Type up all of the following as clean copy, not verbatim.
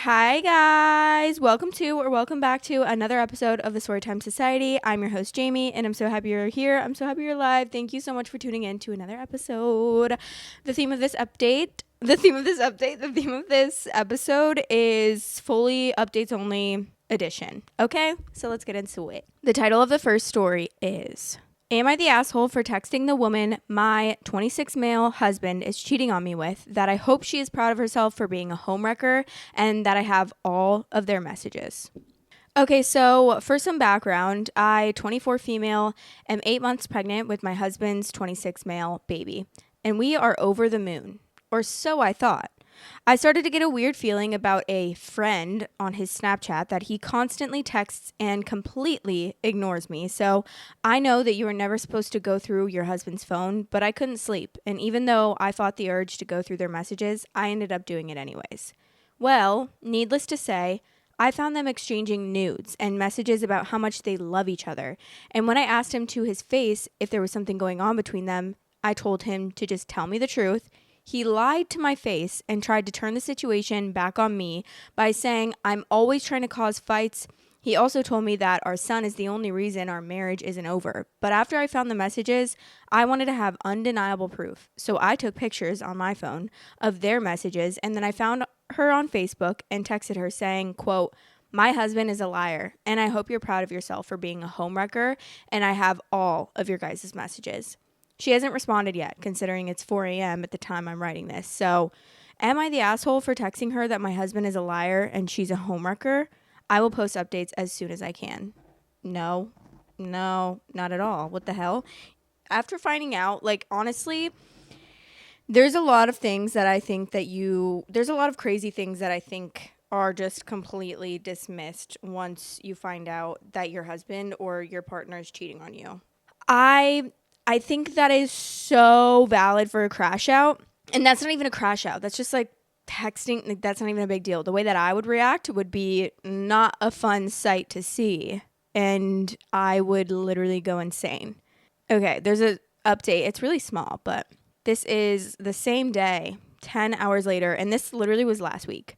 Hi, guys. Welcome back to another episode of the Storytime Society. I'm your host, Jamie, and I'm so happy you're here. I'm so happy you're live. Thank you so much for tuning in to another episode. The theme of this episode is fully updates only edition. Okay, so let's get into it. The title of the first story is: Am I the asshole for texting the woman my 26 male husband is cheating on me with that I hope she is proud of herself for being a homewrecker and that I have all of their messages? Okay, so for some background, I, 24 female, am 8 months pregnant with my husband's 26 male baby, and we are over the moon, or so I thought. I started to get a weird feeling about a friend on his Snapchat that he constantly texts and completely ignores me. So I know that you are never supposed to go through your husband's phone, but I couldn't sleep. And even though I fought the urge to go through their messages, I ended up doing it anyways. Well, needless to say, I found them exchanging nudes and messages about how much they love each other. And when I asked him to his face if there was something going on between them, I told him to just tell me the truth. He lied to my face and tried to turn the situation back on me by saying I'm always trying to cause fights. He also told me that our son is the only reason our marriage isn't over. But after I found the messages, I wanted to have undeniable proof. So I took pictures on my phone of their messages, and then I found her on Facebook and texted her saying, quote, "My husband is a liar, and I hope you're proud of yourself for being a homewrecker, and I have all of your guys' messages." She hasn't responded yet, considering it's 4 a.m. at the time I'm writing this. So, am I the asshole for texting her that my husband is a liar and she's a homewrecker? I will post updates as soon as I can. No, not at all. What the hell? After finding out, honestly, there's a lot of things that I think there's a lot of crazy things that I think are just completely dismissed once you find out that your husband or your partner is cheating on you. I think that is so valid for a crash out. And that's not even a crash out. That's just texting. That's not even a big deal. The way that I would react would be not a fun sight to see. And I would literally go insane. Okay, there's a update. It's really small, but this is the same day, 10 hours later. And this literally was last week.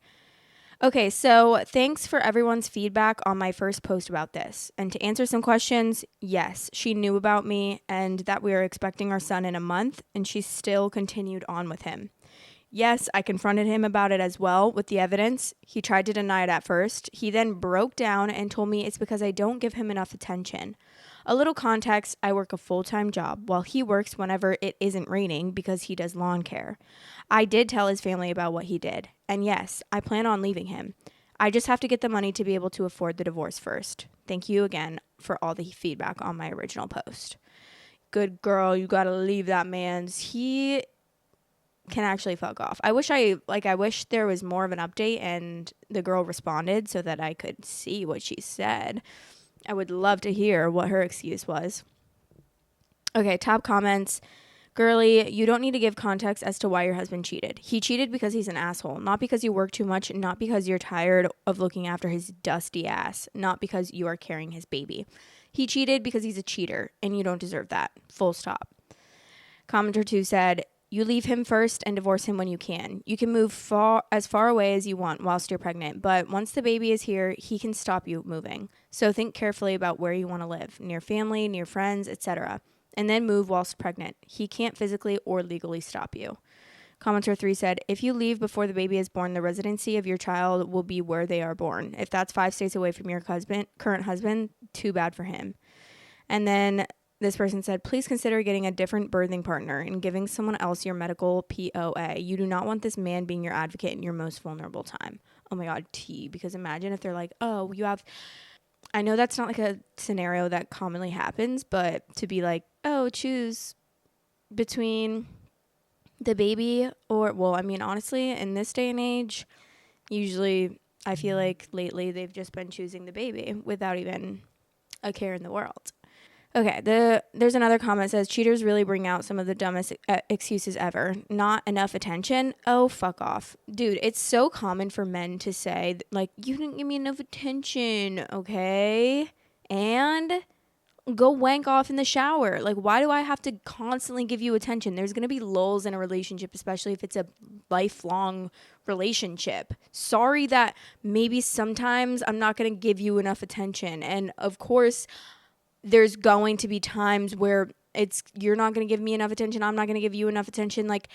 Okay, so thanks for everyone's feedback on my first post about this. And to answer some questions, yes, she knew about me and that we were expecting our son in a month, and she still continued on with him. Yes, I confronted him about it as well with the evidence. He tried to deny it at first. He then broke down and told me it's because I don't give him enough attention. A little context, I work a full-time job while he works whenever it isn't raining because he does lawn care. I did tell his family about what he did. And yes, I plan on leaving him. I just have to get the money to be able to afford the divorce first. Thank you again for all the feedback on my original post. Good girl, you gotta leave that man. He can actually fuck off. I wish there was more of an update and the girl responded so that I could see what she said. I would love to hear what her excuse was. Okay, top comments. Girly, you don't need to give context as to why your husband cheated. He cheated because he's an asshole, not because you work too much, not because you're tired of looking after his dusty ass, not because you are carrying his baby. He cheated because he's a cheater, and you don't deserve that. Full stop. Commenter 2 said, you leave him first and divorce him when you can. You can move as far away as you want whilst you're pregnant, but once the baby is here, he can stop you moving. So think carefully about where you want to live, near family, near friends, etc., and then move whilst pregnant. He can't physically or legally stop you. Commenter 3 said, if you leave before the baby is born, the residency of your child will be where they are born. If that's 5 states away from your current husband, too bad for him. And then this person said, please consider getting a different birthing partner and giving someone else your medical POA. You do not want this man being your advocate in your most vulnerable time. Oh my God, T. Because imagine if they're like, oh, you have... I know that's not a scenario that commonly happens, but to be like, oh, choose between the baby or... Well, I mean, honestly, in this day and age, usually I feel like lately they've just been choosing the baby without even a care in the world. Okay, there's another comment that says, cheaters really bring out some of the dumbest excuses ever. Not enough attention? Oh, fuck off. Dude, it's so common for men to say, you didn't give me enough attention, okay? And Go wank off in the shower. Like, why do I have to constantly give you attention? There's going to be lulls in a relationship, especially if it's a lifelong relationship. Sorry that maybe sometimes I'm not going to give you enough attention. And of course, there's going to be times where you're not going to give me enough attention. I'm not going to give you enough attention. Like,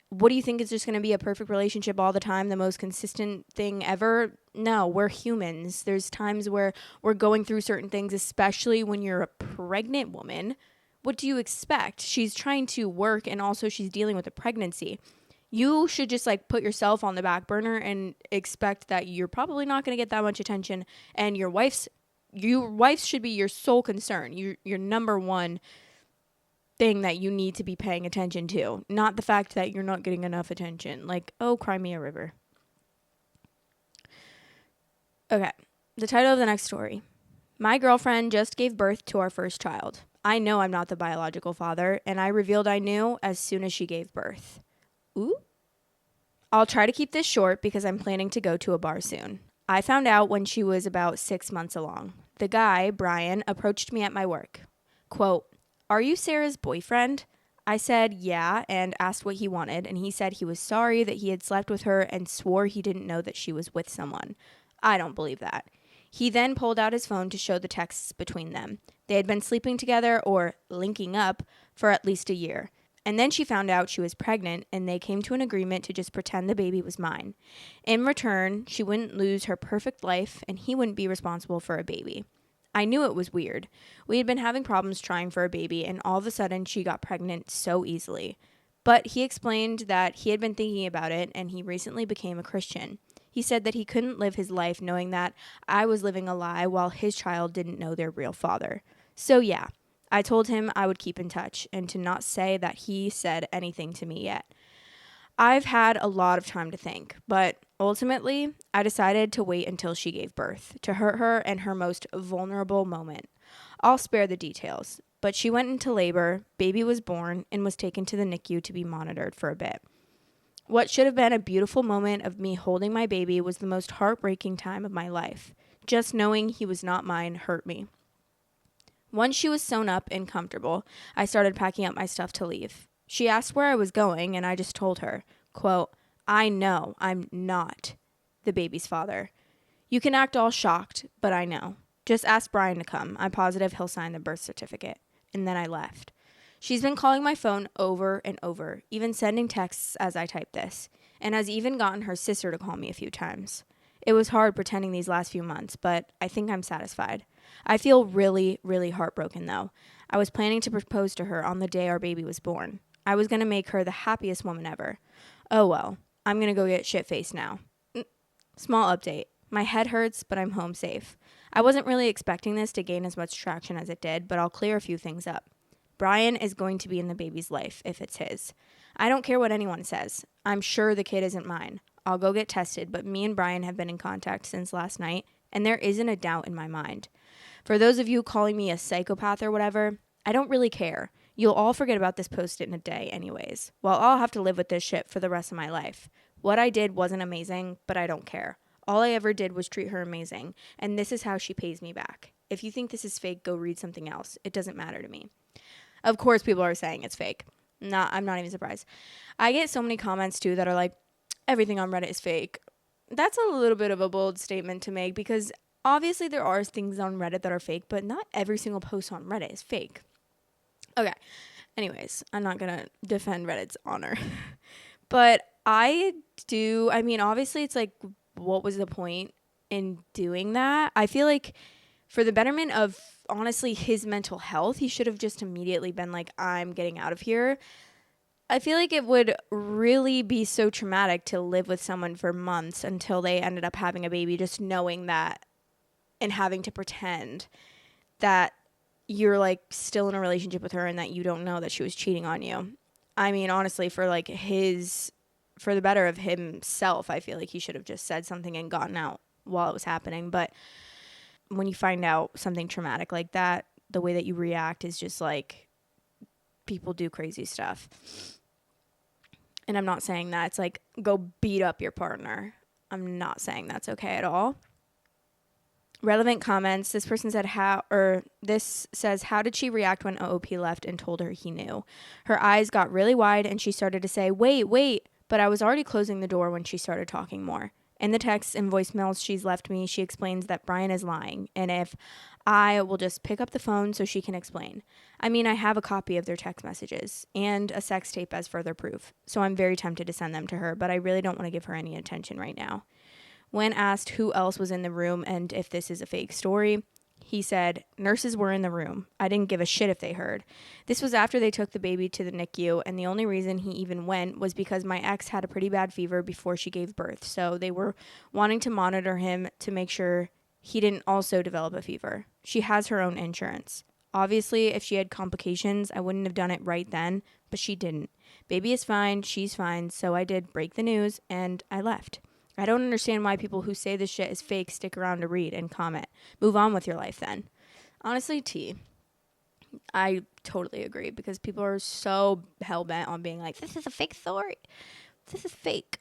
what do you think is just going to be a perfect relationship all the time, the most consistent thing ever? No, we're humans. There's times where we're going through certain things, especially when you're a pregnant woman. What do you expect? She's trying to work and also she's dealing with a pregnancy. You should just like put yourself on the back burner and expect that you're probably not going to get that much attention, and your wife's should be your sole concern. Your number one thing that you need to be paying attention to, not the fact that you're not getting enough attention. Like, oh, cry me a river. Okay, the title of the next story. My girlfriend just gave birth to our first child. I know I'm not the biological father, and I revealed I knew as soon as she gave birth. Ooh. I'll try to keep this short because I'm planning to go to a bar soon. I found out when she was about 6 months along. The guy, Brian, approached me at my work. Quote, "Are you Sarah's boyfriend?" I said yeah and asked what he wanted, and he said he was sorry that he had slept with her and swore he didn't know that she was with someone. I don't believe that. He then pulled out his phone to show the texts between them. They had been sleeping together, or linking up, for at least a year. And then she found out she was pregnant, and they came to an agreement to just pretend the baby was mine. In return, she wouldn't lose her perfect life, and he wouldn't be responsible for a baby. I knew it was weird. We had been having problems trying for a baby, and all of a sudden she got pregnant so easily. But he explained that he had been thinking about it, and he recently became a Christian. He said that he couldn't live his life knowing that I was living a lie while his child didn't know their real father. So yeah, I told him I would keep in touch and to not say that he said anything to me yet. I've had a lot of time to think, but ultimately, I decided to wait until she gave birth, to hurt her in her most vulnerable moment. I'll spare the details, but she went into labor, baby was born, and was taken to the NICU to be monitored for a bit. What should have been a beautiful moment of me holding my baby was the most heartbreaking time of my life. Just knowing he was not mine hurt me. Once she was sewn up and comfortable, I started packing up my stuff to leave. She asked where I was going, and I just told her, quote, "I know I'm not the baby's father. You can act all shocked, but I know. Just ask Brian to come. I'm positive he'll sign the birth certificate." And then I left. She's been calling my phone over and over, even sending texts as I type this, and has even gotten her sister to call me a few times. It was hard pretending these last few months, but I think I'm satisfied. I feel really, really heartbroken, though. I was planning to propose to her on the day our baby was born. I was going to make her the happiest woman ever. Oh well, I'm going to go get shit-faced now. Small update. My head hurts, but I'm home safe. I wasn't really expecting this to gain as much traction as it did, but I'll clear a few things up. Brian is going to be in the baby's life if it's his. I don't care what anyone says. I'm sure the kid isn't mine. I'll go get tested, but me and Brian have been in contact since last night, and there isn't a doubt in my mind. For those of you calling me a psychopath or whatever, I don't really care. You'll all forget about this post in a day anyways. Well, I'll have to live with this shit for the rest of my life. What I did wasn't amazing, but I don't care. All I ever did was treat her amazing, and this is how she pays me back. If you think this is fake, go read something else. It doesn't matter to me. Of course, people are saying it's fake. I'm not even surprised. I get so many comments, too, that are like, everything on Reddit is fake. That's a little bit of a bold statement to make because obviously there are things on Reddit that are fake, but not every single post on Reddit is fake. Okay. Anyways, I'm not going to defend Reddit's honor. But obviously it's like, what was the point in doing that? I feel like for the betterment of, honestly, his mental health, he should have just immediately been like, I'm getting out of here. I feel like it would really be so traumatic to live with someone for months until they ended up having a baby, just knowing that and having to pretend that you're like still in a relationship with her and that you don't know that she was cheating on you. I mean, honestly, for the better of himself, I feel like he should have just said something and gotten out while it was happening. But when you find out something traumatic like that, the way that you react is just like, people do crazy stuff. And I'm not saying that it's like, go beat up your partner. I'm not saying that's okay at all. Relevant comments. This person said this says, how did she react when OOP left and told her he knew? Her eyes got really wide and she started to say, wait, but I was already closing the door when she started talking more. In the texts and voicemails she's left me, she explains that Brian is lying, and if I will just pick up the phone so she can explain. I mean, I have a copy of their text messages and a sex tape as further proof, so I'm very tempted to send them to her, but I really don't want to give her any attention right now. When asked who else was in the room and if this is a fake story, he said, nurses were in the room. I didn't give a shit if they heard. This was after they took the baby to the NICU, and the only reason he even went was because my ex had a pretty bad fever before she gave birth, so they were wanting to monitor him to make sure he didn't also develop a fever. She has her own insurance. Obviously, if she had complications, I wouldn't have done it right then, but she didn't. Baby is fine, she's fine, so I did break the news, and I left. I don't understand why people who say this shit is fake stick around to read and comment. Move on with your life then. Honestly, T, I totally agree because people are so hell-bent on being like, this is a fake story. This is fake.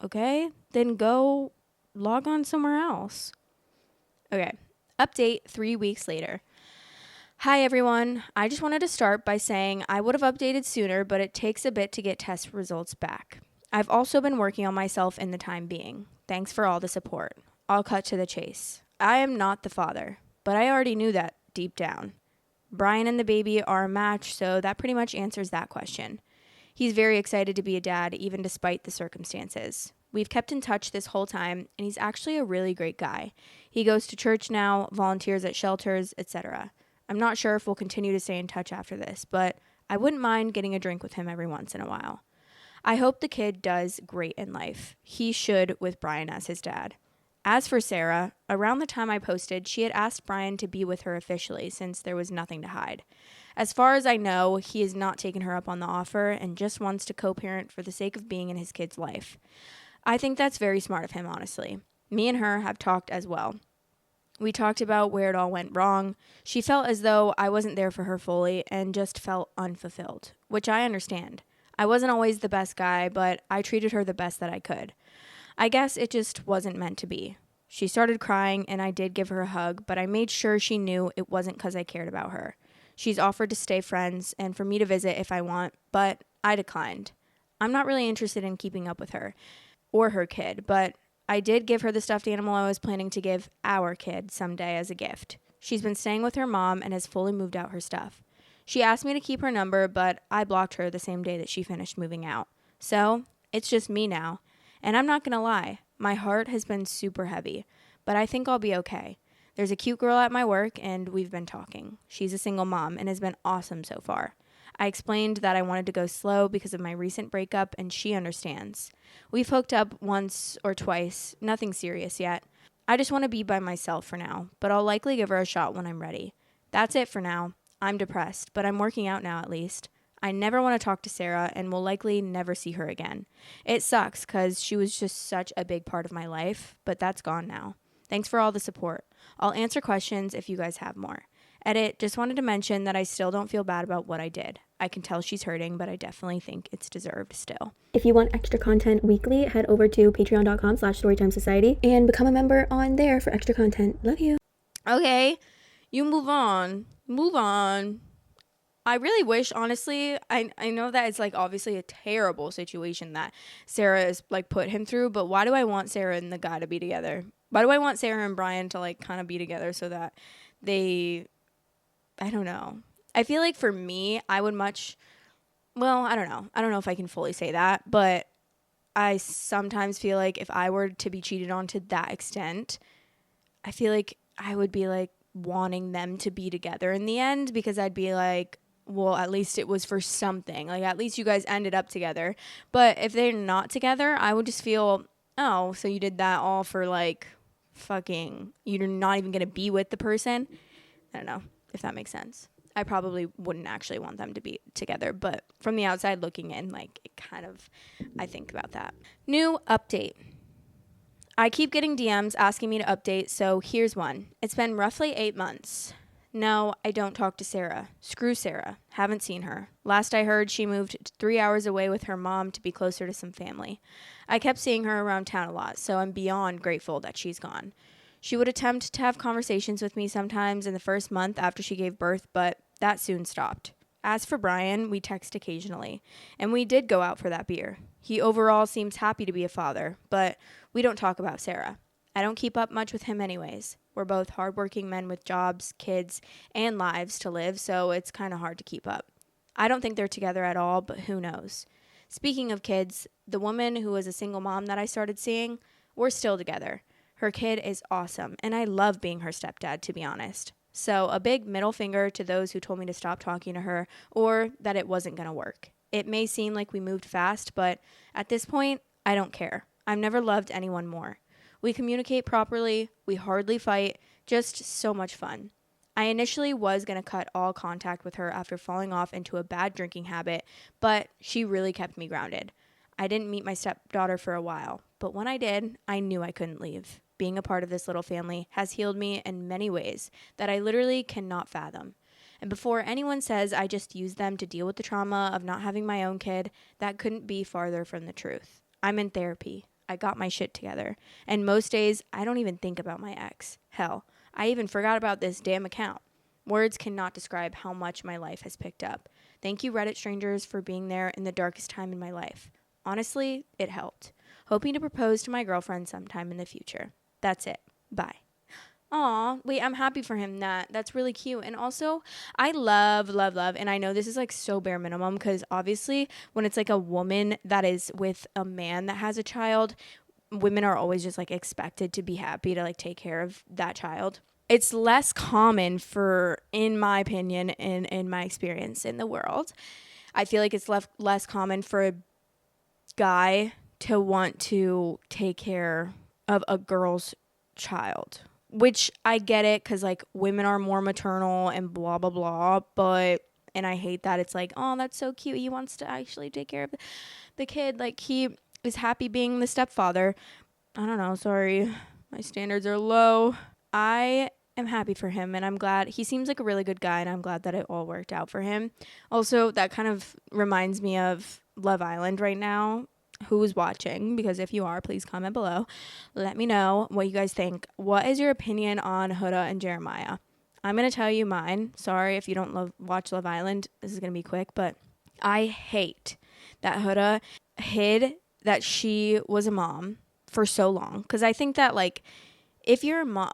Okay? Then go log on somewhere else. Okay. Update 3 weeks later. Hi, everyone. I just wanted to start by saying I would have updated sooner, but it takes a bit to get test results back. I've also been working on myself in the time being. Thanks for all the support. I'll cut to the chase. I am not the father, but I already knew that deep down. Brian and the baby are a match, so that pretty much answers that question. He's very excited to be a dad, even despite the circumstances. We've kept in touch this whole time, and he's actually a really great guy. He goes to church now, volunteers at shelters, etc. I'm not sure if we'll continue to stay in touch after this, but I wouldn't mind getting a drink with him every once in a while. I hope the kid does great in life. He should with Brian as his dad. As for Sarah, around the time I posted, she had asked Brian to be with her officially since there was nothing to hide. As far as I know, he has not taken her up on the offer and just wants to co-parent for the sake of being in his kid's life. I think that's very smart of him, honestly. Me and her have talked as well. We talked about where it all went wrong. She felt as though I wasn't there for her fully and just felt unfulfilled, which I understand. I wasn't always the best guy, but I treated her the best that I could. I guess it just wasn't meant to be. She started crying, and I did give her a hug, but I made sure she knew it wasn't because I cared about her. She's offered to stay friends and for me to visit if I want, but I declined. I'm not really interested in keeping up with her or her kid, but I did give her the stuffed animal I was planning to give our kid someday as a gift. She's been staying with her mom and has fully moved out her stuff. She asked me to keep her number, but I blocked her the same day that she finished moving out. So, it's just me now. And I'm not gonna lie, my heart has been super heavy, but I think I'll be okay. There's a cute girl at my work, and we've been talking. She's a single mom and has been awesome so far. I explained that I wanted to go slow because of my recent breakup, and she understands. We've hooked up once or twice, nothing serious yet. I just want to be by myself for now, but I'll likely give her a shot when I'm ready. That's it for now. I'm depressed, but I'm working out now at least. I never want to talk to Sarah and will likely never see her again. It sucks because she was just such a big part of my life, but that's gone now. Thanks for all the support. I'll answer questions if you guys have more. Edit, just wanted to mention that I still don't feel bad about what I did. I can tell she's hurting, but I definitely think it's deserved still. If you want extra content weekly, head over to patreon.com/Storytime Society and become a member on there for extra content. Love you. Okay, you move on. Move on. I really wish, honestly, I know that it's like obviously a terrible situation that Sarah is like put him through, but why do I want Sarah and the guy to be together? Why do I want Sarah and Brian to like kind of be together so that I don't know. I feel like for me, I would I don't know. I don't know if I can fully say that, but I sometimes feel like if I were to be cheated on to that extent, I feel like I would be like wanting them to be together in the end because I'd be like, well, at least it was for something. Like, at least you guys ended up together. But if they're not together, I would just feel, oh, so you did that all for like fucking, you're not even going to be with the person. I don't know if that makes sense. I probably wouldn't actually want them to be together, but from the outside looking in, like, it kind of, I think about that. New update. I keep getting DMs asking me to update, so here's one. It's been roughly 8 months. No, I don't talk to Sarah. Screw Sarah. Haven't seen her. Last I heard, she moved 3 hours away with her mom to be closer to some family. I kept seeing her around town a lot, so I'm beyond grateful that she's gone. She would attempt to have conversations with me sometimes in the first month after she gave birth, but that soon stopped. As for Brian, we text occasionally, and we did go out for that beer. He overall seems happy to be a father, but we don't talk about Sarah. I don't keep up much with him anyways. We're both hardworking men with jobs, kids, and lives to live, so it's kind of hard to keep up. I don't think they're together at all, but who knows? Speaking of kids, the woman who was a single mom that I started seeing, we're still together. Her kid is awesome, and I love being her stepdad, to be honest. So a big middle finger to those who told me to stop talking to her or that it wasn't going to work. It may seem like we moved fast, but at this point, I don't care. I've never loved anyone more. We communicate properly, we hardly fight, just so much fun. I initially was going to cut all contact with her after falling off into a bad drinking habit, but she really kept me grounded. I didn't meet my stepdaughter for a while, but when I did, I knew I couldn't leave. Being a part of this little family has healed me in many ways that I literally cannot fathom. And before anyone says I just use them to deal with the trauma of not having my own kid, that couldn't be farther from the truth. I'm in therapy. I got my shit together. And most days, I don't even think about my ex. Hell, I even forgot about this damn account. Words cannot describe how much my life has picked up. Thank you, Reddit strangers, for being there in the darkest time in my life. Honestly, it helped. Hoping to propose to my girlfriend sometime in the future. That's it. Bye. Aw, wait, I'm happy for him. That's really cute. And also, I love, and I know this is like so bare minimum because obviously when it's like a woman that is with a man that has a child, women are always just like expected to be happy to like take care of that child. It's less common for, in my opinion, in my experience in the world. I feel like it's less common for a guy to want to take care of a girl's child, which I get it because like women are more maternal and blah blah blah, but and I hate that it's like, oh, that's so cute, he wants to actually take care of the kid, like he is happy being the stepfather. I don't know, sorry, my standards are low. I am happy for him and I'm glad. He seems like a really good guy and I'm glad that it all worked out for him. Also, that kind of reminds me of Love Island right now. Who's watching? Because if you are, please comment below. Let me know what you guys think. What is your opinion on Huda and Jeremiah? I'm going to tell you mine. Sorry if you don't watch Love Island. This is going to be quick, but I hate that Huda hid that she was a mom for so long. Because I think that, like, if you're a mom,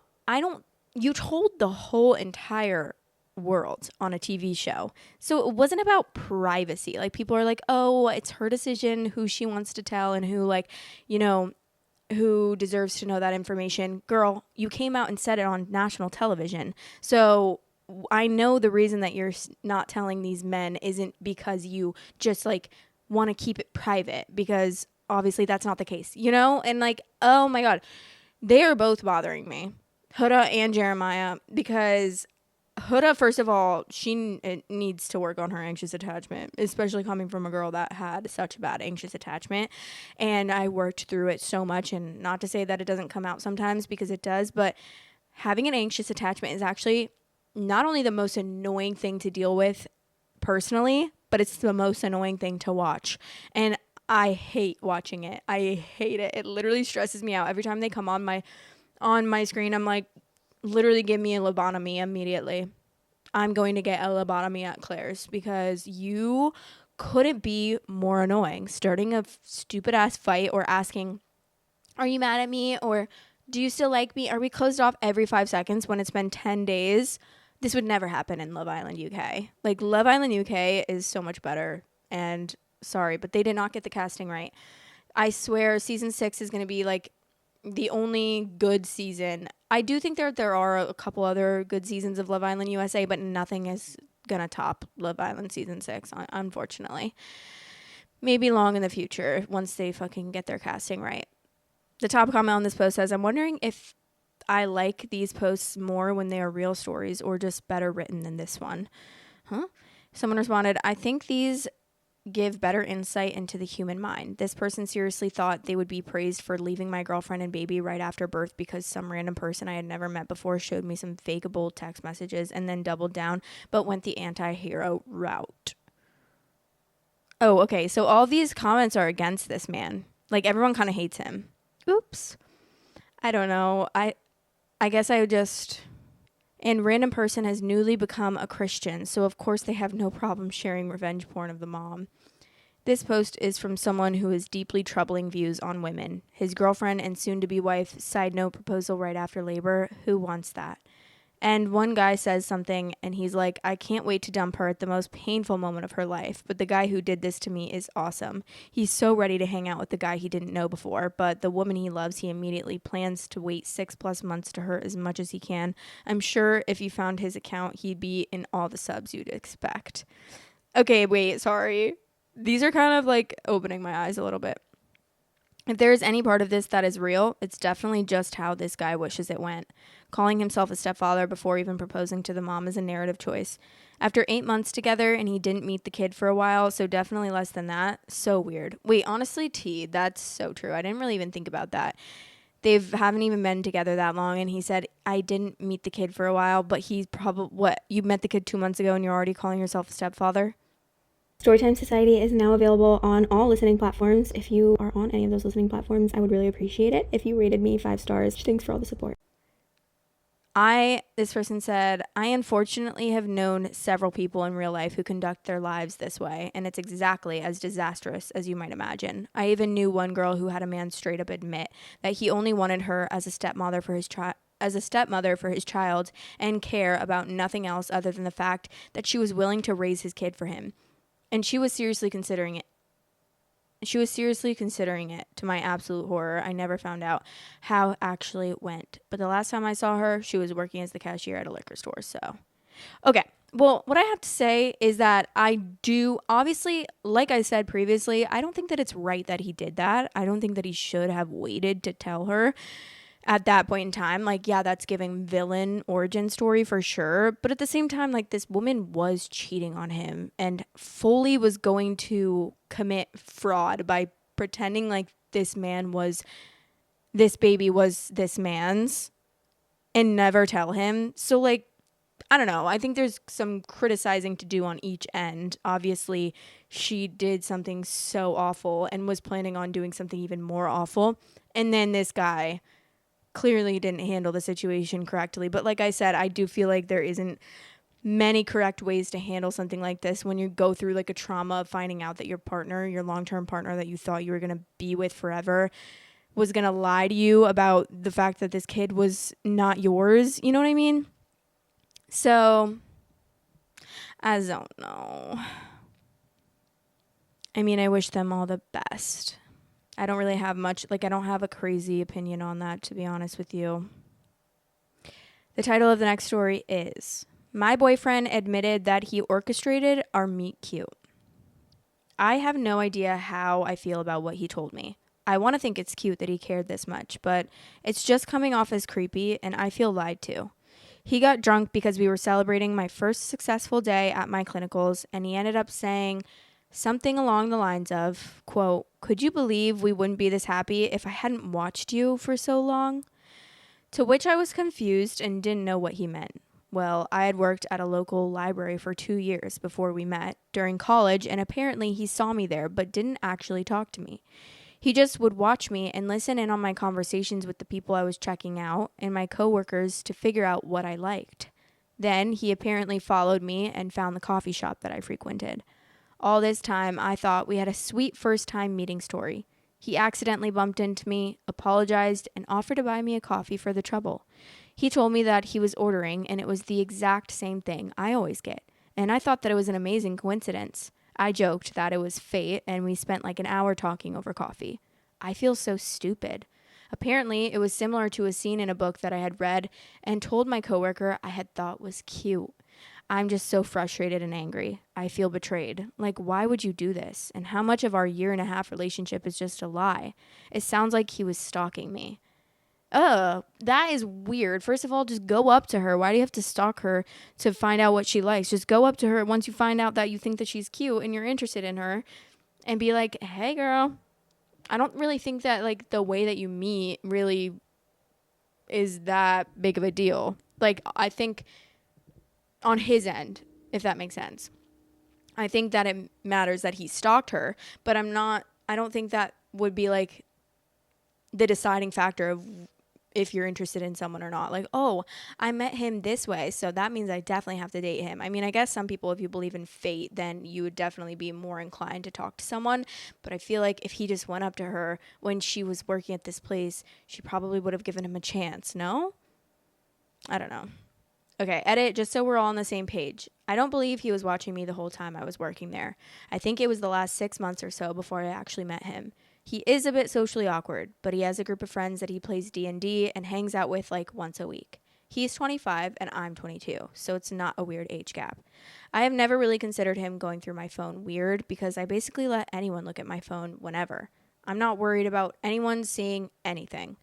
you told the whole entire world on a TV show. So it wasn't about privacy. Like people are like, oh, it's her decision who she wants to tell and who like, you know, who deserves to know that information. Girl, you came out and said it on national television. So I know the reason that you're not telling these men isn't because you just like want to keep it private, because obviously that's not the case, you know? And like, oh my God, they are both bothering me, Huda and Jeremiah, because Huda, first of all, she needs to work on her anxious attachment, especially coming from a girl that had such a bad anxious attachment. And I worked through it so much, and not to say that it doesn't come out sometimes, because it does, but having an anxious attachment is actually not only the most annoying thing to deal with personally, but it's the most annoying thing to watch. And I hate watching it. I hate it. It literally stresses me out. Every time they come on my screen, I'm like, literally give me a lobotomy immediately. I'm going to get a lobotomy at Claire's because you couldn't be more annoying. Starting a stupid ass fight or asking, are you mad at me? Or do you still like me? Are we closed off every 5 seconds when it's been 10 days? This would never happen in Love Island UK. Like Love Island UK is so much better, and sorry, but they did not get the casting right. I swear season 6 is going to be like the only good season. I do think there are a couple other good seasons of Love Island USA, but nothing is gonna top Love Island season 6, unfortunately. Maybe long in the future once they fucking get their casting right. The top comment on this post says, I'm wondering if I like these posts more when they are real stories or just better written than this one. Huh? Someone responded, I think these give better insight into the human mind. This person seriously thought they would be praised for leaving my girlfriend and baby right after birth because some random person I had never met before showed me some fakeable text messages and then doubled down, but went the anti-hero route. Oh, okay. So all these comments are against this man. Like everyone kind of hates him. Oops. I don't know. I guess I would just... And random person has newly become a Christian, so of course they have no problem sharing revenge porn of the mom. This post is from someone who has deeply troubling views on women. His girlfriend and soon-to-be wife, side note, proposal right after labor. Who wants that? And one guy says something, and he's like, I can't wait to dump her at the most painful moment of her life, but the guy who did this to me is awesome. He's so ready to hang out with the guy he didn't know before, but the woman he loves, he immediately plans to wait 6+ months to hurt as much as he can. I'm sure if you found his account, he'd be in all the subs you'd expect. Okay, wait, sorry. These are kind of like opening my eyes a little bit. If there is any part of this that is real, it's definitely just how this guy wishes it went. Calling himself a stepfather before even proposing to the mom is a narrative choice. After 8 months together and he didn't meet the kid for a while, so definitely less than that. So weird. Wait, honestly, T, that's so true. I didn't really even think about that. They haven't even been together that long, and he said, I didn't meet the kid for a while, but he's probably, what, you met the kid 2 months ago and you're already calling yourself a stepfather? Storytime Society is now available on all listening platforms. If you are on any of those listening platforms, I would really appreciate it if you rated me 5 stars. Thanks for all the support. This person said, I unfortunately have known several people in real life who conduct their lives this way, and it's exactly as disastrous as you might imagine. I even knew one girl who had a man straight up admit that he only wanted her as a stepmother for his child and care about nothing else other than the fact that she was willing to raise his kid for him. And she was seriously considering it. To my absolute horror. I never found out how actually it went. But the last time I saw her, she was working as the cashier at a liquor store. So, okay. Well, what I have to say is that I do, obviously, like I said previously, I don't think that it's right that he did that. I don't think that he should have waited to tell her at that point in time. Like, yeah, that's giving villain origin story for sure. But at the same time, like, this woman was cheating on him and fully was going to commit fraud by pretending like this baby was this man's and never tell him. So, like, I don't know. I think there's some criticizing to do on each end. Obviously, she did something so awful and was planning on doing something even more awful. And then this guy clearly didn't handle the situation correctly. But like I said, I do feel like there isn't many correct ways to handle something like this when you go through like a trauma of finding out that your partner, your long-term partner that you thought you were going to be with forever, was going to lie to you about the fact that this kid was not yours. You know what I mean? So, I don't know. I mean, I wish them all the best. I don't really have much, like, I don't have a crazy opinion on that, to be honest with you. The title of the next story is, My Boyfriend Admitted That He Orchestrated Our Meet Cute. I have no idea how I feel about what he told me. I want to think it's cute that he cared this much, but it's just coming off as creepy, and I feel lied to. He got drunk because we were celebrating my first successful day at my clinicals, and he ended up saying something along the lines of, quote, could you believe we wouldn't be this happy if I hadn't watched you for so long? To which I was confused and didn't know what he meant. Well, I had worked at a local library for 2 years before we met during college, and apparently he saw me there but didn't actually talk to me. He just would watch me and listen in on my conversations with the people I was checking out and my coworkers to figure out what I liked. Then he apparently followed me and found the coffee shop that I frequented. All this time, I thought we had a sweet first-time meeting story. He accidentally bumped into me, apologized, and offered to buy me a coffee for the trouble. He told me that he was ordering, and it was the exact same thing I always get. And I thought that it was an amazing coincidence. I joked that it was fate, and we spent like an hour talking over coffee. I feel so stupid. Apparently, it was similar to a scene in a book that I had read and told my coworker I had thought was cute. I'm just so frustrated and angry. I feel betrayed. Like, why would you do this? And how much of our 1.5 year relationship is just a lie? It sounds like he was stalking me. That is weird. First of all, just go up to her. Why do you have to stalk her to find out what she likes? Just go up to her once you find out that you think that she's cute and you're interested in her and be like, hey, girl. I don't really think that, like, the way that you meet really is that big of a deal. Like, I think on his end, if that makes sense. I think that it matters that he stalked her, but I don't think that would be like the deciding factor of if you're interested in someone or not. Like, oh, I met him this way, so that means I definitely have to date him. I mean, I guess some people, if you believe in fate, then you would definitely be more inclined to talk to someone. But I feel like if he just went up to her when she was working at this place, she probably would have given him a chance, no? I don't know. Okay, edit, just so we're all on the same page. I don't believe he was watching me the whole time I was working there. I think it was the last 6 months or so before I actually met him. He is a bit socially awkward, but he has a group of friends that he plays D&D and hangs out with like once a week. He's 25 and I'm 22, so it's not a weird age gap. I have never really considered him going through my phone weird because I basically let anyone look at my phone whenever. I'm not worried about anyone seeing anything.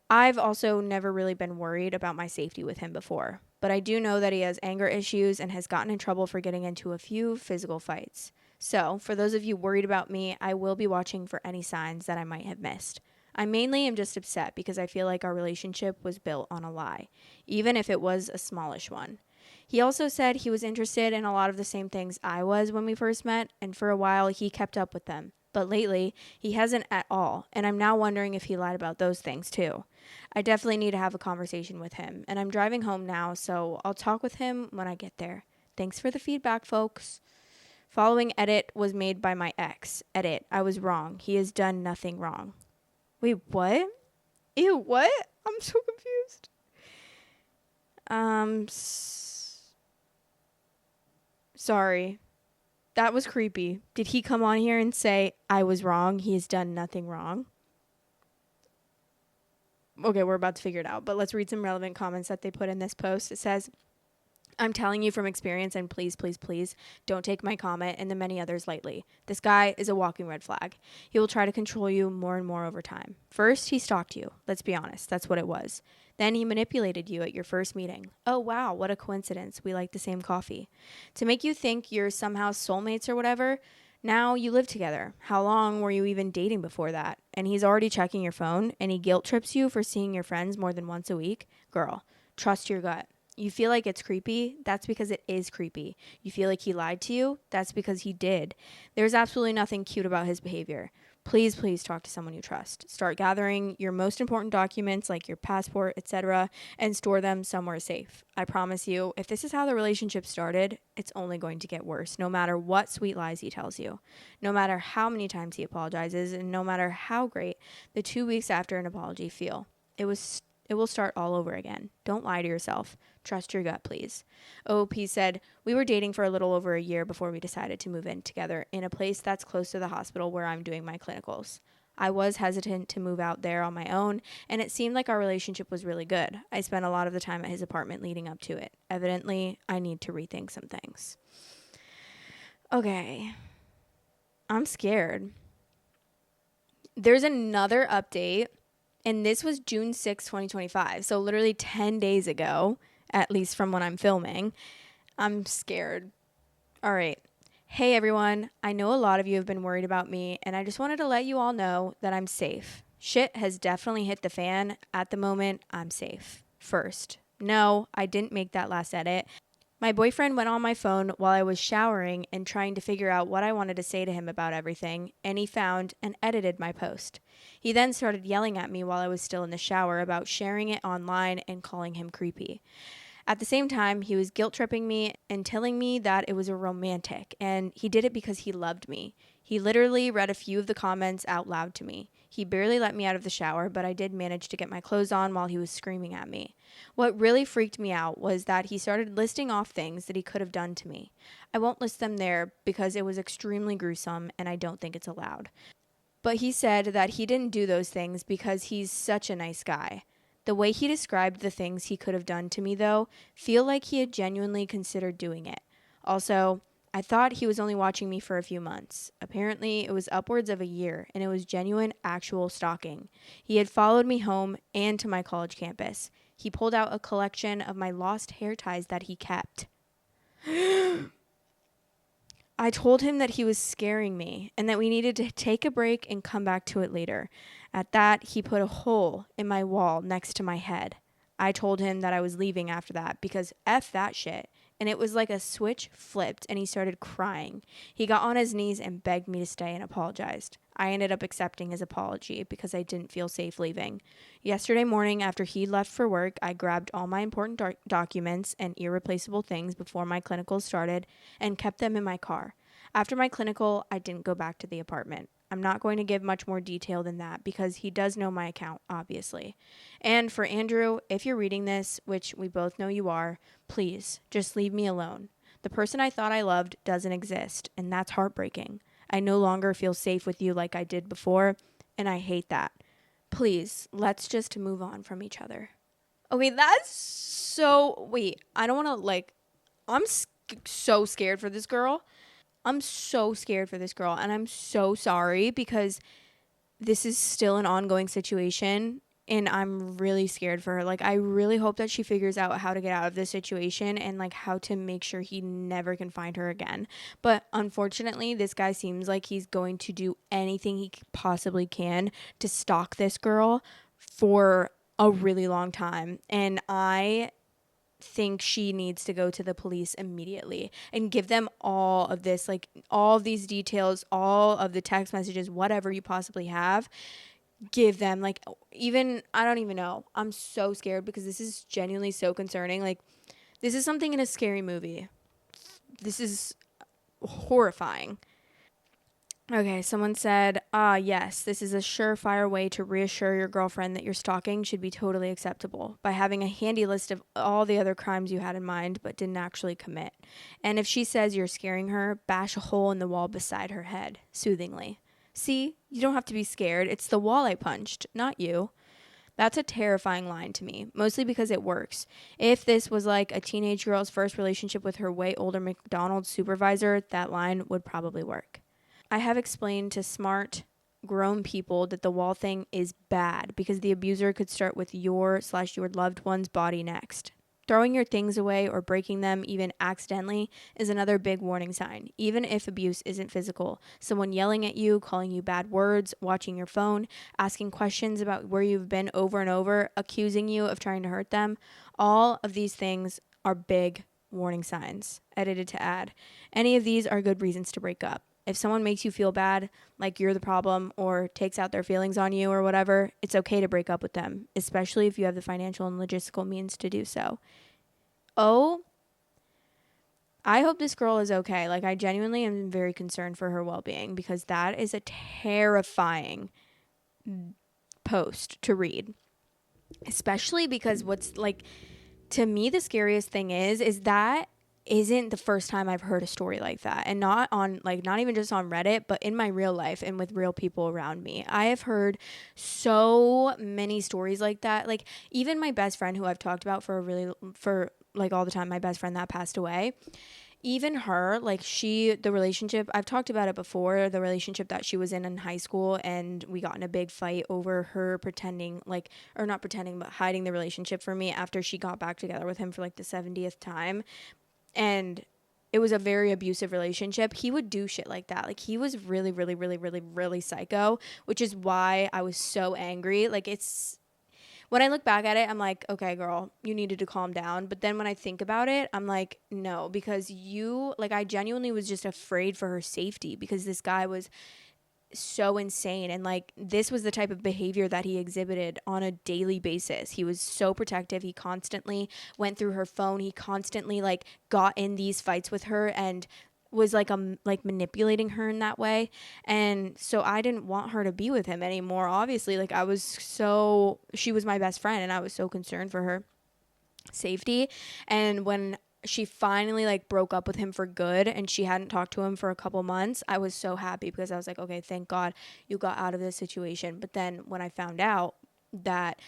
I've also never really been worried about my safety with him before, but I do know that he has anger issues and has gotten in trouble for getting into a few physical fights. So, for those of you worried about me, I will be watching for any signs that I might have missed. I mainly am just upset because I feel like our relationship was built on a lie, even if it was a smallish one. He also said he was interested in a lot of the same things I was when we first met, and for a while he kept up with them. But lately, he hasn't at all, and I'm now wondering if he lied about those things too. I definitely need to have a conversation with him, and I'm driving home now, so I'll talk with him when I get there. Thanks for the feedback, folks. Following edit was made by my ex. Edit, I was wrong. He has done nothing wrong. Wait, what? Ew, what? I'm so confused. Sorry. That was creepy. Did he come on here and say, I was wrong, he has done nothing wrong? Okay, we're about to figure it out, but let's read some relevant comments that they put in this post. It says, I'm telling you from experience, and please, please, please don't take my comment and the many others lightly. This guy is a walking red flag. He will try to control you more and more over time. First, he stalked you. Let's be honest, that's what it was. Then he manipulated you at your first meeting. Oh, wow, what a coincidence. We like the same coffee. To make you think you're somehow soulmates or whatever, now you live together. How long were you even dating before that? And he's already checking your phone, and he guilt trips you for seeing your friends more than once a week? Girl, trust your gut. You feel like it's creepy? That's because it is creepy. You feel like he lied to you? That's because he did. There's absolutely nothing cute about his behavior. Please, please talk to someone you trust. Start gathering your most important documents like your passport, etc., and store them somewhere safe. I promise you, if this is how the relationship started, it's only going to get worse, no matter what sweet lies he tells you, no matter how many times he apologizes, and no matter how great the 2 weeks after an apology feel. It will start all over again. Don't lie to yourself. Trust your gut, please. OOP said, we were dating for a little over a year before we decided to move in together in a place that's close to the hospital where I'm doing my clinicals. I was hesitant to move out there on my own, and it seemed like our relationship was really good. I spent a lot of the time at his apartment leading up to it. Evidently, I need to rethink some things. Okay. I'm scared. There's another update. And this was June 6, 2025. So literally 10 days ago, at least from when I'm filming. I'm scared. All right. Hey, everyone. I know a lot of you have been worried about me, and I just wanted to let you all know that I'm safe. Shit has definitely hit the fan. At the moment, I'm safe. First, no, I didn't make that last edit. My boyfriend went on my phone while I was showering and trying to figure out what I wanted to say to him about everything, and he found and edited my post. He then started yelling at me while I was still in the shower about sharing it online and calling him creepy. At the same time, he was guilt tripping me and telling me that it was a romantic, and he did it because he loved me. He literally read a few of the comments out loud to me. He barely let me out of the shower, but I did manage to get my clothes on while he was screaming at me. What really freaked me out was that he started listing off things that he could have done to me. I won't list them there because it was extremely gruesome and I don't think it's allowed. But he said that he didn't do those things because he's such a nice guy. The way he described the things he could have done to me, though, feel like he had genuinely considered doing it. Also, I thought he was only watching me for a few months. Apparently, it was upwards of a year, and it was genuine, actual stalking. He had followed me home and to my college campus. He pulled out a collection of my lost hair ties that he kept. I told him that he was scaring me and that we needed to take a break and come back to it later. At that, he put a hole in my wall next to my head. I told him that I was leaving after that because F that shit. And it was like a switch flipped and he started crying. He got on his knees and begged me to stay and apologized. I ended up accepting his apology because I didn't feel safe leaving. Yesterday morning, after he left for work, I grabbed all my important documents and irreplaceable things before my clinical started and kept them in my car. After my clinical, I didn't go back to the apartment. I'm not going to give much more detail than that because he does know my account, obviously. And for Andrew, if you're reading this, which we both know you are, please just leave me alone. The person I thought I loved doesn't exist, and that's heartbreaking. I no longer feel safe with you like I did before, and I hate that. Please, let's just move on from each other. Okay, that's so. Wait, I don't want to, I'm so scared for this girl. I'm so scared for this girl, and I'm so sorry because this is still an ongoing situation and I'm really scared for her. Like, I really hope that she figures out how to get out of this situation and like how to make sure he never can find her again. But unfortunately, this guy seems like he's going to do anything he possibly can to stalk this girl for a really long time. And I think she needs to go to the police immediately and give them all of this, like all of these details, all of the text messages, whatever you possibly have. Give them, like, even, I don't even know. I'm so scared because this is genuinely so concerning. Like, this is something in a scary movie. This is horrifying. Okay, someone said, yes, this is a surefire way to reassure your girlfriend that your stalking should be totally acceptable by having a handy list of all the other crimes you had in mind but didn't actually commit. And if she says you're scaring her, bash a hole in the wall beside her head, soothingly. See, you don't have to be scared. It's the wall I punched, not you. That's a terrifying line to me, mostly because it works. If this was like a teenage girl's first relationship with her way older McDonald's supervisor, that line would probably work. I have explained to smart, grown people that the wall thing is bad because the abuser could start with your/your loved one's body next. Throwing your things away or breaking them, even accidentally, is another big warning sign. Even if abuse isn't physical, someone yelling at you, calling you bad words, watching your phone, asking questions about where you've been over and over, accusing you of trying to hurt them, all of these things are big warning signs. Edited to add. Any of these are good reasons to break up. If someone makes you feel bad, like you're the problem, or takes out their feelings on you or whatever, it's okay to break up with them, especially if you have the financial and logistical means to do so. Oh, I hope this girl is okay. Like, I genuinely am very concerned for her well-being because that is a terrifying post to read, especially because what's like, to me, the scariest thing is that isn't the first time I've heard a story like that. And not on, like, not even just on Reddit, but in my real life and with real people around me. I have heard so many stories like that. Like, even my best friend who I've talked about for like all the time, my best friend that passed away, even her, like, the relationship, I've talked about it before, the relationship that she was in high school, and we got in a big fight over her pretending, like, or not pretending, but hiding the relationship from me after she got back together with him for like the 70th time. And it was a very abusive relationship. He would do shit like that. Like, he was really, really, really, really, really psycho, which is why I was so angry. Like, when I look back at it, I'm like, okay, girl, you needed to calm down. But then when I think about it, I'm like, no, because I genuinely was just afraid for her safety because this guy was so insane. And like, this was the type of behavior that he exhibited on a daily basis. He was so protective. He constantly went through her phone. He constantly like got in these fights with her and was like manipulating her in that way. And so I didn't want her to be with him anymore. Obviously, like, she was my best friend and I was so concerned for her safety. And when she finally like broke up with him for good and she hadn't talked to him for a couple months, I was so happy because I was like, okay, thank God you got out of this situation. But then when I found out that,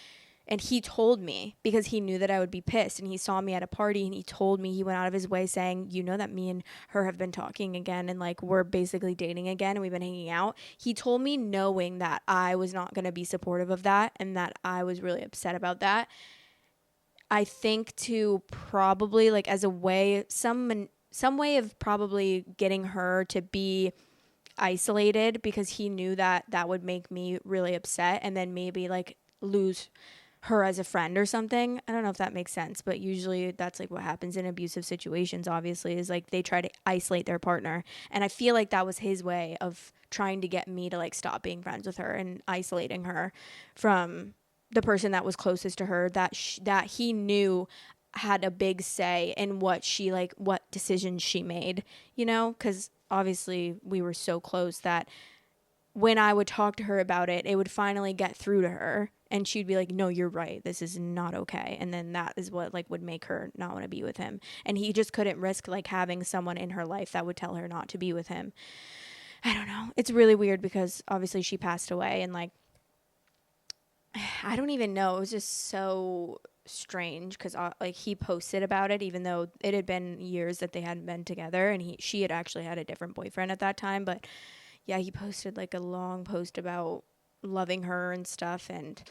and he told me because he knew that I would be pissed, and he saw me at a party and he told me, he went out of his way saying, you know that me and her have been talking again and like we're basically dating again and we've been hanging out. He told me knowing that I was not going to be supportive of that and that I was really upset about that. I think to probably like as a way, some way of probably getting her to be isolated because he knew that that would make me really upset and then maybe like lose her as a friend or something. I don't know if that makes sense, but usually that's like what happens in abusive situations, obviously, is like they try to isolate their partner. And I feel like that was his way of trying to get me to like stop being friends with her and isolating her from the person that was closest to her, that he knew had a big say in what she like, what decisions she made, you know, because obviously we were so close that when I would talk to her about it, it would finally get through to her and she'd be like, no, you're right, this is not okay. And then that is what like would make her not want to be with him. And he just couldn't risk like having someone in her life that would tell her not to be with him. I don't know, it's really weird because obviously she passed away and like I don't even know, it was just so strange because like he posted about it even though it had been years that they hadn't been together, and she had actually had a different boyfriend at that time. But yeah, he posted like a long post about loving her and stuff. And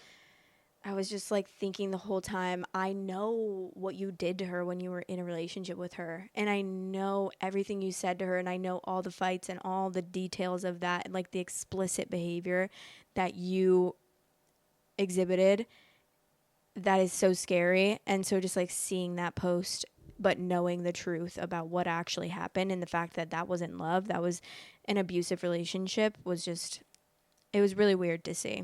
I was just like thinking the whole time, I know what you did to her when you were in a relationship with her. And I know everything you said to her. And I know all the fights and all the details of that, and like the explicit behavior that you exhibited. That is so scary. And so just like seeing that post, but knowing the truth about what actually happened and the fact that that wasn't love, that was an abusive relationship, was just, it was really weird to see.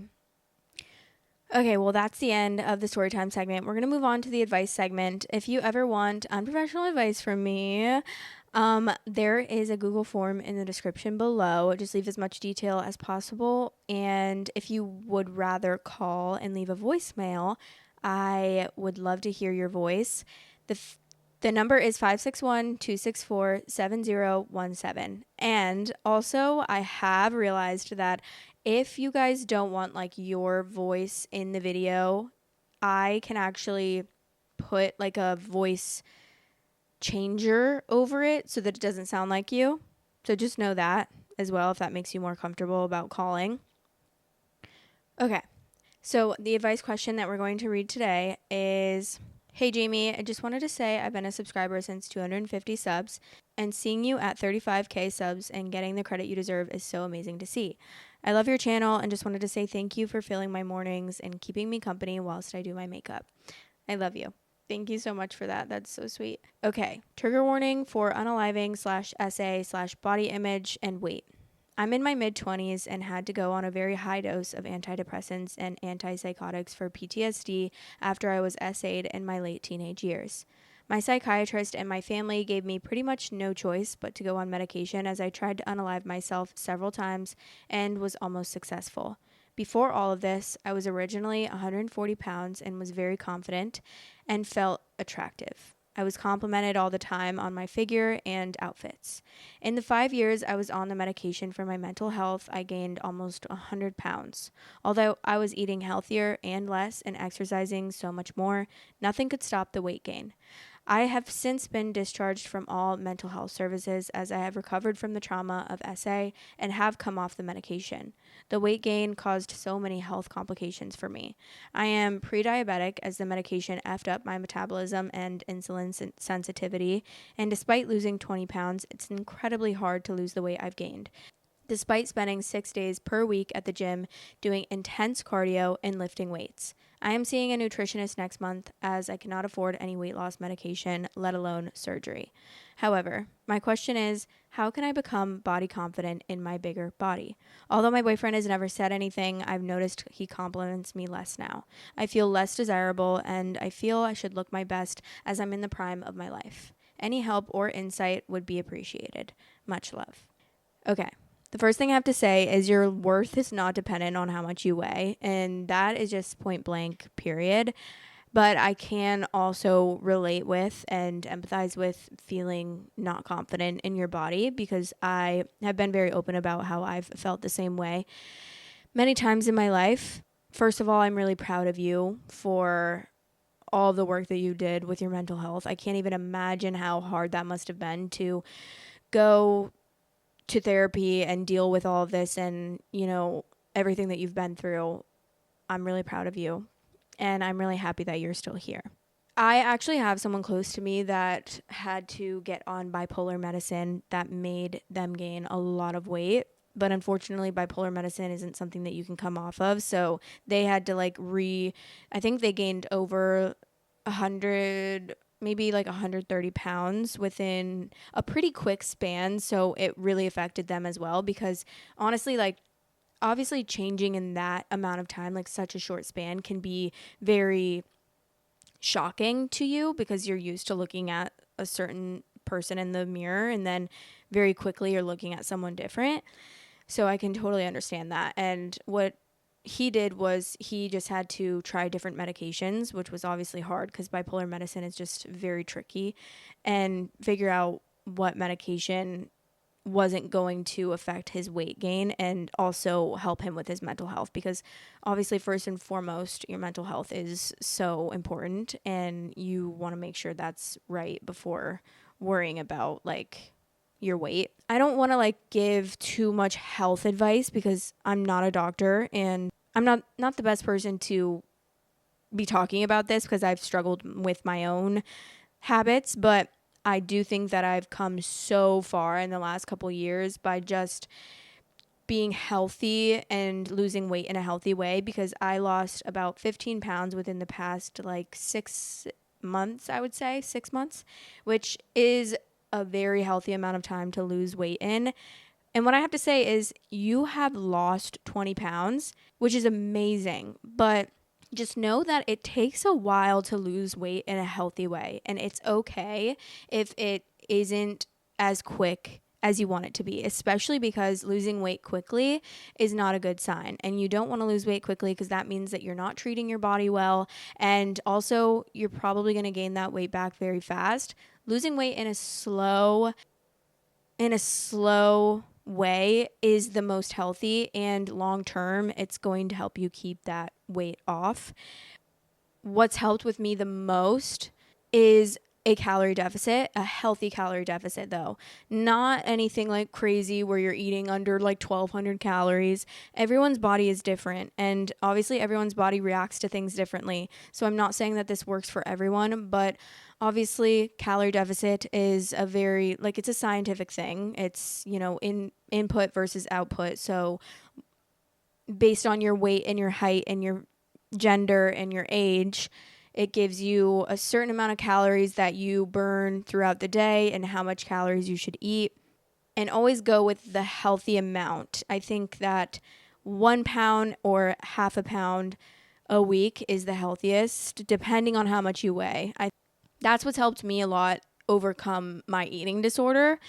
Okay, well, that's the end of the storytime segment. We're going to move on to the advice segment. If you ever want unprofessional advice from me, there is a Google form in the description below. Just leave as much detail as possible. And if you would rather call and leave a voicemail, I would love to hear your voice. The number is 561-264-7017. And also, I have realized that if you guys don't want like your voice in the video, I can actually put like a voice changer over it so that it doesn't sound like you. So just know that as well if that makes you more comfortable about calling. Okay. So the advice question that we're going to read today is, hey Jamie, I just wanted to say I've been a subscriber since 250 subs, and seeing you at 35k subs and getting the credit you deserve is so amazing to see. I love your channel and just wanted to say thank you for filling my mornings and keeping me company whilst I do my makeup. I love you. Thank you so much for that. That's so sweet. Okay, trigger warning for unaliving/essay/body image and weight. I'm in my mid-20s and had to go on a very high dose of antidepressants and antipsychotics for PTSD after I was essayed in my late teenage years. My psychiatrist and my family gave me pretty much no choice but to go on medication, as I tried to unalive myself several times and was almost successful. Before all of this, I was originally 140 pounds and was very confident and felt attractive. I was complimented all the time on my figure and outfits. In the 5 years I was on the medication for my mental health, I gained almost 100 pounds. Although I was eating healthier and less and exercising so much more, nothing could stop the weight gain. I have since been discharged from all mental health services, as I have recovered from the trauma of SA and have come off the medication. The weight gain caused so many health complications for me. I am pre-diabetic, as the medication effed up my metabolism and insulin sensitivity, and despite losing 20 pounds, it's incredibly hard to lose the weight I've gained, despite spending 6 days per week at the gym doing intense cardio and lifting weights. I am seeing a nutritionist next month, as I cannot afford any weight loss medication, let alone surgery. However, my question is, how can I become body confident in my bigger body? Although my boyfriend has never said anything, I've noticed he compliments me less now. I feel less desirable, and I feel I should look my best as I'm in the prime of my life. Any help or insight would be appreciated. Much love. Okay. The first thing I have to say is your worth is not dependent on how much you weigh, and that is just point blank, period. But I can also relate with and empathize with feeling not confident in your body, because I have been very open about how I've felt the same way many times in my life. First of all, I'm really proud of you for all the work that you did with your mental health. I can't even imagine how hard that must have been to go to therapy and deal with all of this and, you know, everything that you've been through. I'm really proud of you, and I'm really happy that you're still here. I actually have someone close to me that had to get on bipolar medicine that made them gain a lot of weight. but unfortunately bipolar medicine isn't something that you can come off of. So they had to like I think they gained over 100, maybe like 130 pounds within a pretty quick span. So it really affected them as well, because honestly, like, obviously changing in that amount of time, like such a short span, can be very shocking to you because you're used to looking at a certain person in the mirror, and then very quickly you're looking at someone different. So I can totally understand that. And what he did was he just had to try different medications, which was obviously hard because bipolar medicine is just very tricky, and figure out what medication wasn't going to affect his weight gain and also help him with his mental health, because obviously first and foremost your mental health is so important, and you want to make sure that's right before worrying about like your weight. I don't want to like give too much health advice because I'm not a doctor, and I'm not the best person to be talking about this because I've struggled with my own habits, but I do think that I've come so far in the last couple years by just being healthy and losing weight in a healthy way, because I lost about 15 pounds within the past like 6 months, I would say 6 months, which is a very healthy amount of time to lose weight in. And what I have to say is you have lost 20 pounds, which is amazing, but just know that it takes a while to lose weight in a healthy way. And it's okay if it isn't as quick as you want it to be, especially because losing weight quickly is not a good sign. And you don't want to lose weight quickly because that means that you're not treating your body well. And also, you're probably going to gain that weight back very fast. Losing weight in a slow way is the most healthy, and long term it's going to help you keep that weight off. What's helped with me the most is a calorie deficit, a healthy calorie deficit though. Not anything like crazy where you're eating under like 1200 calories. Everyone's body is different, and obviously everyone's body reacts to things differently. So I'm not saying that this works for everyone, but obviously calorie deficit is a very like it's a scientific thing. It's, in input versus output. So based on your weight and your height and your gender and your age, it gives you a certain amount of calories that you burn throughout the day and how much calories you should eat. And always go with the healthy amount. I think that 1 pound or half a pound a week is the healthiest, depending on how much you weigh. That's what's helped me a lot overcome my eating disorder,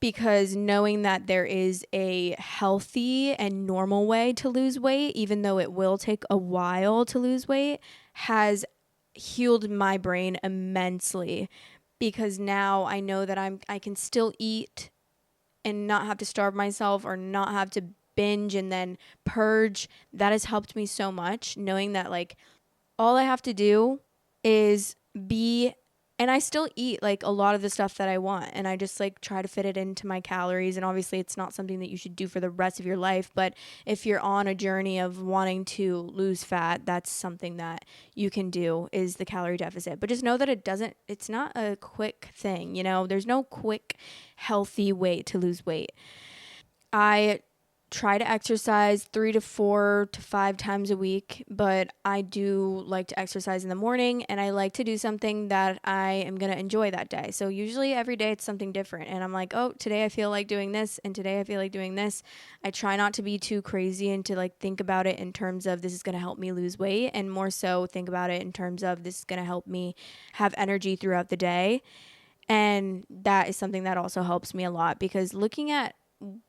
because knowing that there is a healthy and normal way to lose weight, even though it will take a while to lose weight, has healed my brain immensely, because now I know that I can still eat and not have to starve myself or not have to binge and then purge. That has helped me so much, knowing that like all I have to do is be, and I still eat like a lot of the stuff that I want, and I just like try to fit it into my calories. And obviously it's not something that you should do for the rest of your life, but if you're on a journey of wanting to lose fat, that's something that you can do, is the calorie deficit. But just know that it's not a quick thing, there's no quick healthy way to lose weight. I try to exercise 3 to 4 to 5 times a week, but I do like to exercise in the morning, and I like to do something that I am going to enjoy that day. So usually every day it's something different, and I'm like, oh, today I feel like doing this, and today I feel like doing this. I try not to be too crazy and to like think about it in terms of this is going to help me lose weight, and more so think about it in terms of this is going to help me have energy throughout the day. And that is something that also helps me a lot, because looking at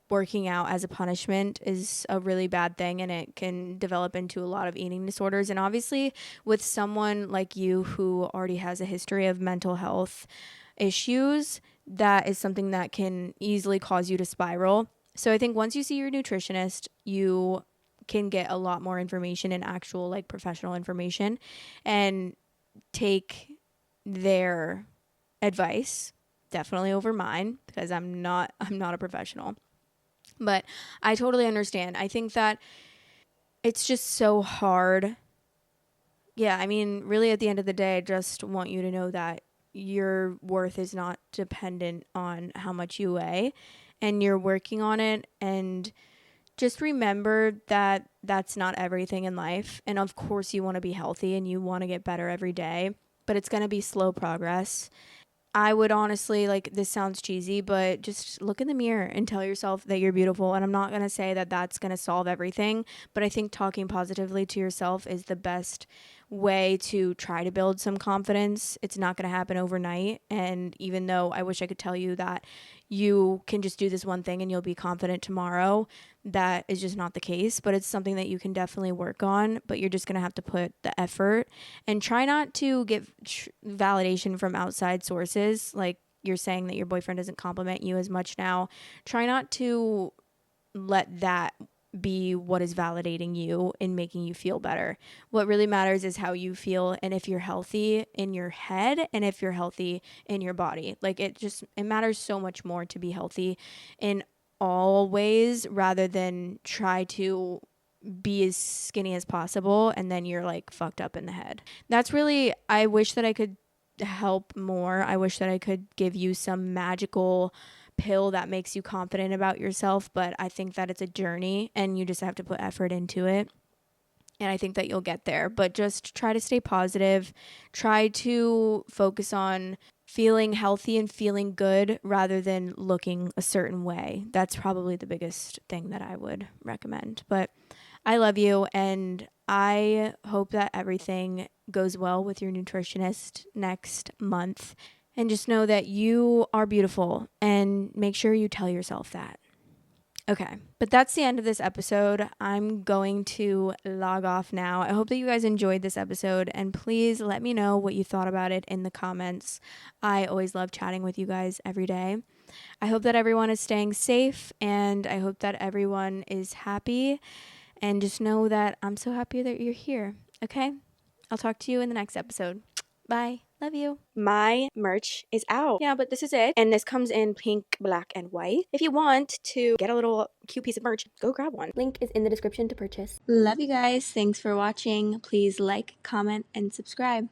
working out as a punishment is a really bad thing, and it can develop into a lot of eating disorders. And obviously with someone like you who already has a history of mental health issues, that is something that can easily cause you to spiral. So I think once you see your nutritionist, you can get a lot more information and actual like professional information, and take their advice definitely over mine, because I'm not a professional. But I totally understand. I think that it's just so hard. Yeah, I mean, really at the end of the day, I just want you to know that your worth is not dependent on how much you weigh. and you're working on it. And just remember that that's not everything in life. And of course, you want to be healthy and you want to get better every day, but it's going to be slow progress. I would honestly, like, this sounds cheesy, but just look in the mirror and tell yourself that you're beautiful. And I'm not going to say that that's going to solve everything, but I think talking positively to yourself is the best way to try to build some confidence. It's not going to happen overnight. And even though I wish I could tell you that you can just do this one thing and you'll be confident tomorrow, that is just not the case. But it's something that you can definitely work on, but you're just going to have to put the effort and try not to get validation from outside sources. Like, you're saying that your boyfriend doesn't compliment you as much now. Try not to let that be what is validating you and making you feel better. What really matters is how you feel, and if you're healthy in your head and if you're healthy in your body. Like, it matters so much more to be healthy in all ways rather than try to be as skinny as possible and then you're like fucked up in the head. That's really, I wish that I could help more. I wish that I could give you some magical pill that makes you confident about yourself, but I think that it's a journey and you just have to put effort into it. And I think that you'll get there, but just try to stay positive. Try to focus on feeling healthy and feeling good rather than looking a certain way. That's probably the biggest thing that I would recommend. But I love you, and I hope that everything goes well with your nutritionist next month. And just know that you are beautiful, and make sure you tell yourself that. Okay, but that's the end of this episode. I'm going to log off now. I hope that you guys enjoyed this episode, and please let me know what you thought about it in the comments. I always love chatting with you guys every day. I hope that everyone is staying safe, and I hope that everyone is happy. And just know that I'm so happy that you're here. Okay? I'll talk to you in the next episode. Bye. Love you. My merch is out. Yeah, but this is it. And this comes in pink, black, and white. If you want to get a little cute piece of merch, go grab one. Link is in the description to purchase. Love you guys. Thanks for watching. Please like, comment, and subscribe.